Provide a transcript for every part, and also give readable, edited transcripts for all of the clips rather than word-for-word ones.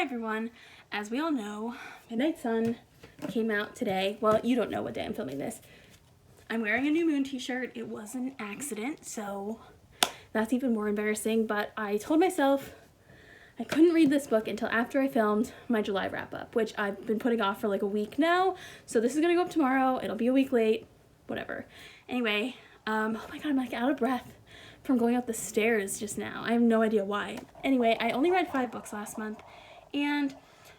everyone. As we all know, Midnight Sun came out today. Well, you don't know what day I'm filming this. I'm wearing a New Moon t-shirt. It was an accident, so that's even more embarrassing. But I told myself I couldn't read this book until after I filmed my July wrap-up, which I've been putting off for like a week now. So this is going to go up tomorrow. It'll be a week late. Whatever. Anyway, oh my god, I'm like out of breath from going up the stairs just now. I have no idea why. Anyway, I only read 5 books last month, and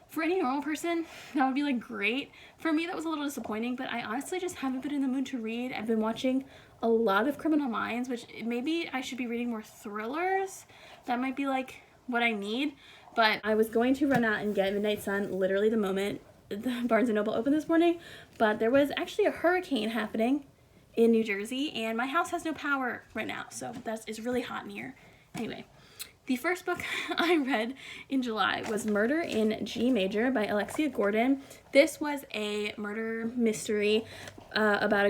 for any normal person, that would be like great. For me, that was a little disappointing, but I honestly just haven't been in the mood to read. I've been watching a lot of Criminal Minds, which maybe I should be reading more thrillers. That might be like what I need, but I was going to run out and get Midnight Sun literally the moment the Barnes & Noble opened this morning, but there was actually a hurricane happening in New Jersey, and my house has no power right now, so it's really hot in here. Anyway, the first book I read in July was Murder in G Major by Alexia Gordon. This was a murder mystery about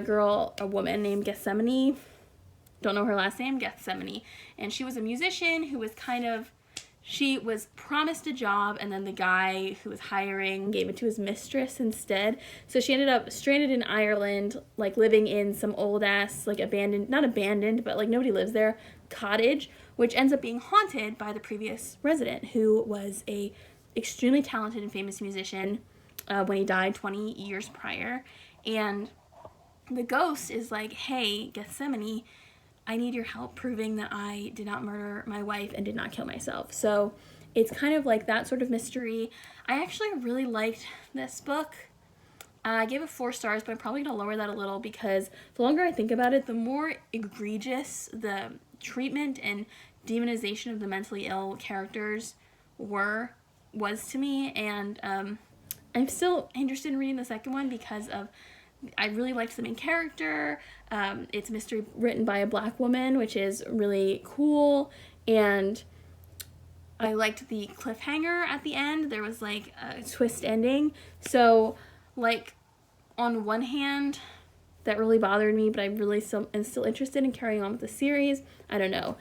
a woman named Gethsemane. Don't know her last name, Gethsemane. And she was a musician who was she was promised a job, and then the guy who was hiring gave it to his mistress instead. So she ended up stranded in Ireland, like living in some old ass, like not abandoned, but like nobody lives there, cottage, which ends up being haunted by the previous resident, who was a extremely talented and famous musician when he died 20 years prior. And the ghost is like, hey, Gethsemane, I need your help proving that I did not murder my wife and did not kill myself. So it's kind of like that sort of mystery. I actually really liked this book. I gave it 4 stars, but I'm probably going to lower that a little because the longer I think about it, the more egregious the treatment and demonization of the mentally ill characters was to me. And I'm still interested in reading the second one because I really liked the main character. It's a mystery written by a Black woman, which is really cool. And I liked the cliffhanger at the end. There was like a twist ending. So like on one hand, that really bothered me, but I really am still interested in carrying on with the series. I don't know.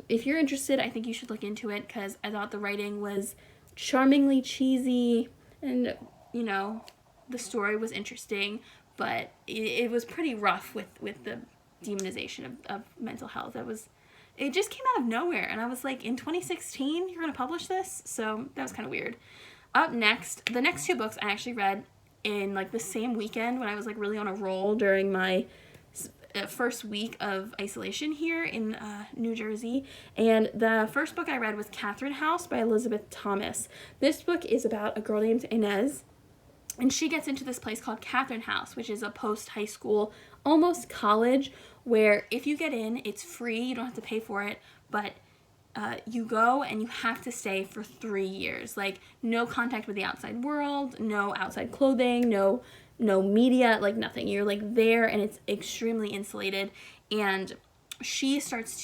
If you're interested, I think you should look into it because I thought the writing was charmingly cheesy and, you know, the story was interesting, but it was pretty rough with the demonization of mental health. It just came out of nowhere, and I was like, in 2016, you're going to publish this? So that was kind of weird. Up next, the next 2 books I actually read in like the same weekend when I was like really on a roll during my first week of isolation here in New Jersey. And the first book I read was Catherine House by Elisabeth Thomas. This book is about a girl named Inez, and she gets into this place called Catherine House, which is a post-high school, almost college, where if you get in, it's free. You don't have to pay for it, but you go and you have to stay for 3 years. Like, no contact with the outside world, no outside clothing, no media, like nothing. You're like there, and it's extremely insulated. And Inez starts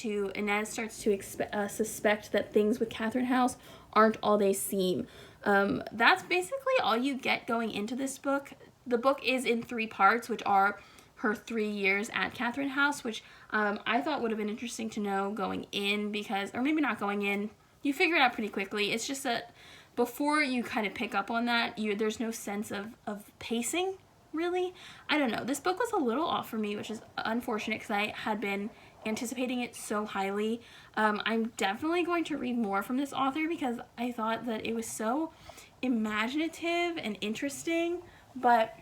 to suspect that things with Catherine House aren't all they seem. That's basically all you get going into this book. The book is in 3 parts, which are her 3 years at Catherine House, which I thought would have been interesting to know going in or maybe not going in. You figure it out pretty quickly. It's just that before you kind of pick up on that, there's no sense of pacing, really. I don't know. This book was a little off for me, which is unfortunate because I had been anticipating it so highly. I'm definitely going to read more from this author because I thought that it was so imaginative and interesting, but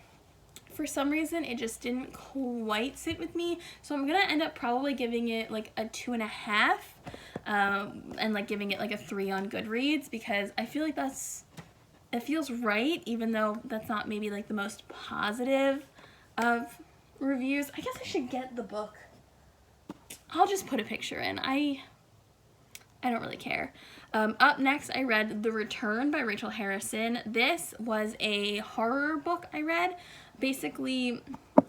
for some reason it just didn't quite sit with me. So I'm gonna end up probably giving it like a 2.5 and like giving it like a 3 on Goodreads because I feel like it feels right, even though that's not maybe like the most positive of reviews. I guess I should get the book. I'll just put a picture in. I don't really care. Up next, I read The Return by Rachel Harrison. This was a horror book I read. Basically,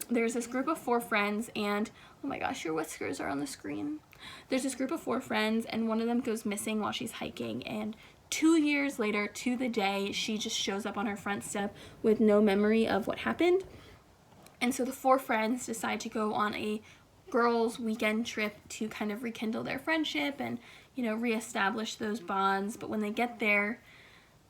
there's this group of 4 friends, and oh my gosh, your whiskers are on the screen. There's this group of 4 friends, and one of them goes missing while she's hiking, and 2 years later, to the day, she just shows up on her front step with no memory of what happened. And so the 4 friends decide to go on a girls' weekend trip to kind of rekindle their friendship and, you know, reestablish those bonds. But when they get there,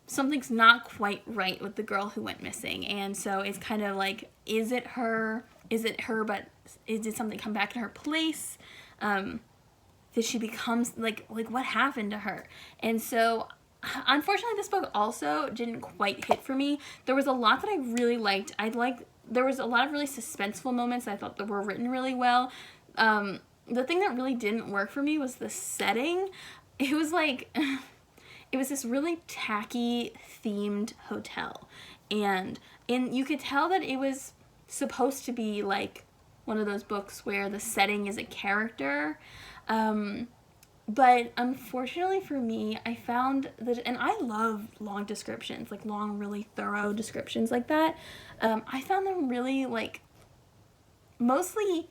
something's not quite right with the girl who went missing. And so it's kind of like, is it her? Is it her, but did something come back in her place? Did she become, like what happened to her? And so, unfortunately, this book also didn't quite hit for me. There was a lot that I really liked. There was a lot of really suspenseful moments I thought that were written really well. The thing that really didn't work for me was the setting. It was like, it was this really tacky themed hotel. And you could tell that it was supposed to be like one of those books where the setting is a character. But unfortunately for me, I found that, and I love long descriptions, like long, really thorough descriptions like that. I found them really, like, mostly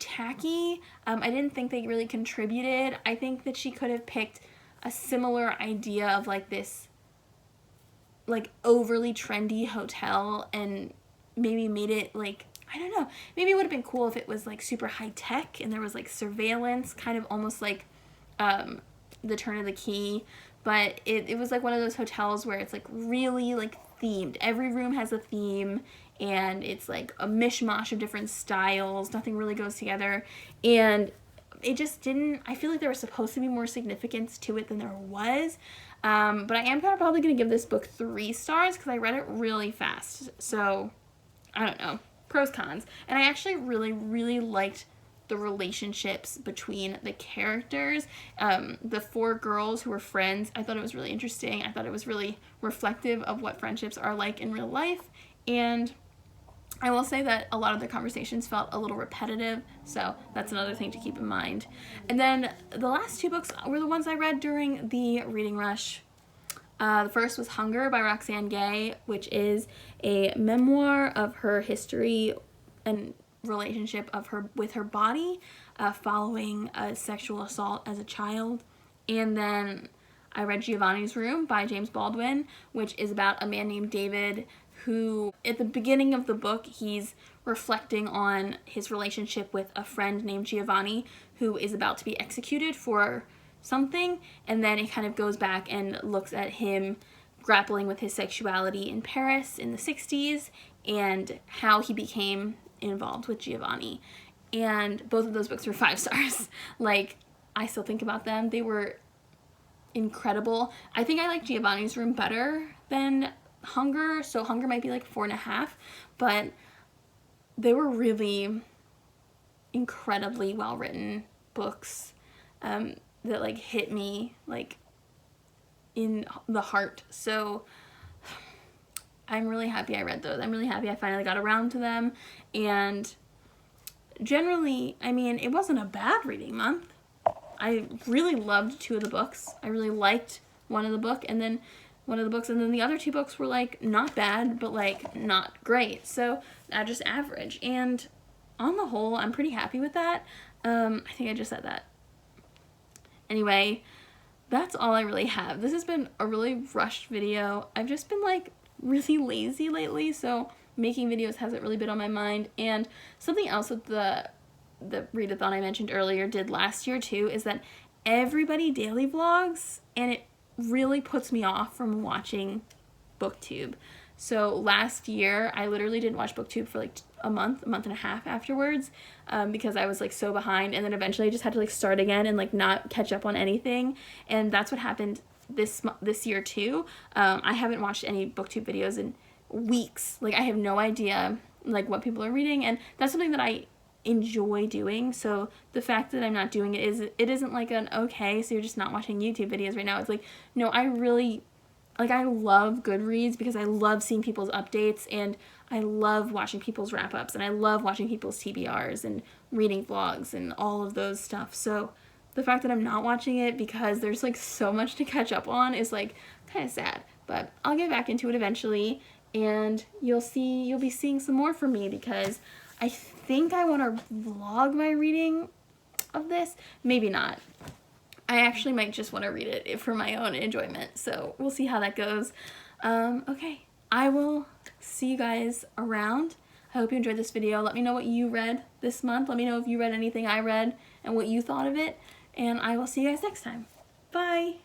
tacky. I didn't think they really contributed. I think that she could have picked a similar idea of, like, this, like, overly trendy hotel and maybe made it, like, I don't know, maybe it would have been cool if it was, like, super high tech and there was, like, surveillance, kind of almost like The Turn of the Key, but it was like one of those hotels where it's like really like themed. Every room has a theme, and it's like a mishmash of different styles. Nothing really goes together, and it just didn't. I feel like there was supposed to be more significance to it than there was. But I am probably going to give this book 3 stars because I read it really fast. So I don't know, pros, cons, and I actually really, really liked the relationships between the characters. The 4 girls who were friends, I thought it was really interesting. I thought it was really reflective of what friendships are like in real life. And I will say that a lot of the conversations felt a little repetitive, so that's another thing to keep in mind. And then the last 2 books were the ones I read during the reading rush. The first was Hunger by Roxane Gay, which is a memoir of her history and relationship of her with her body following a sexual assault as a child. And then I read Giovanni's Room by James Baldwin, which is about a man named David who, at the beginning of the book, he's reflecting on his relationship with a friend named Giovanni who is about to be executed for something, and then it kind of goes back and looks at him grappling with his sexuality in Paris in the 60s and how he became involved with Giovanni. And both of those books were 5 stars. Like, I still think about them. They were incredible. I think I like Giovanni's Room better than Hunger, so Hunger might be like 4.5, but they were really incredibly well written books that like hit me like in the heart. So I'm really happy I read those. I'm really happy I finally got around to them. And generally, I mean, it wasn't a bad reading month. I really loved 2 of the books. I really liked one of the books, and then the other 2 books were like not bad, but like not great. So just average. And on the whole, I'm pretty happy with that. I think I just said that. Anyway, that's all I really have. This has been a really rushed video. I've just been like really lazy lately, so making videos hasn't really been on my mind. And something else that the readathon I mentioned earlier did last year too is that everybody daily vlogs, and it really puts me off from watching BookTube. So last year I literally didn't watch BookTube for like a month and a half afterwards because I was like so behind, and then eventually I just had to like start again and like not catch up on anything. And that's what happened this year too. I haven't watched any BookTube videos in weeks. Like, I have no idea like what people are reading, and that's something that I enjoy doing. So the fact that I'm not doing it isn't like an okay, so you're just not watching YouTube videos right now. It's like, no, I really like, I love Goodreads because I love seeing people's updates, and I love watching people's wrap-ups, and I love watching people's TBRs and reading vlogs and all of those stuff. So the fact that I'm not watching it because there's like so much to catch up on is like kind of sad, but I'll get back into it eventually, and you'll be seeing some more from me because I think I want to vlog my reading of this. Maybe not. I actually might just want to read it for my own enjoyment, so we'll see how that goes. Okay, I will see you guys around. I hope you enjoyed this video. Let me know what you read this month. Let me know if you read anything I read and what you thought of it, and I will see you guys next time. Bye!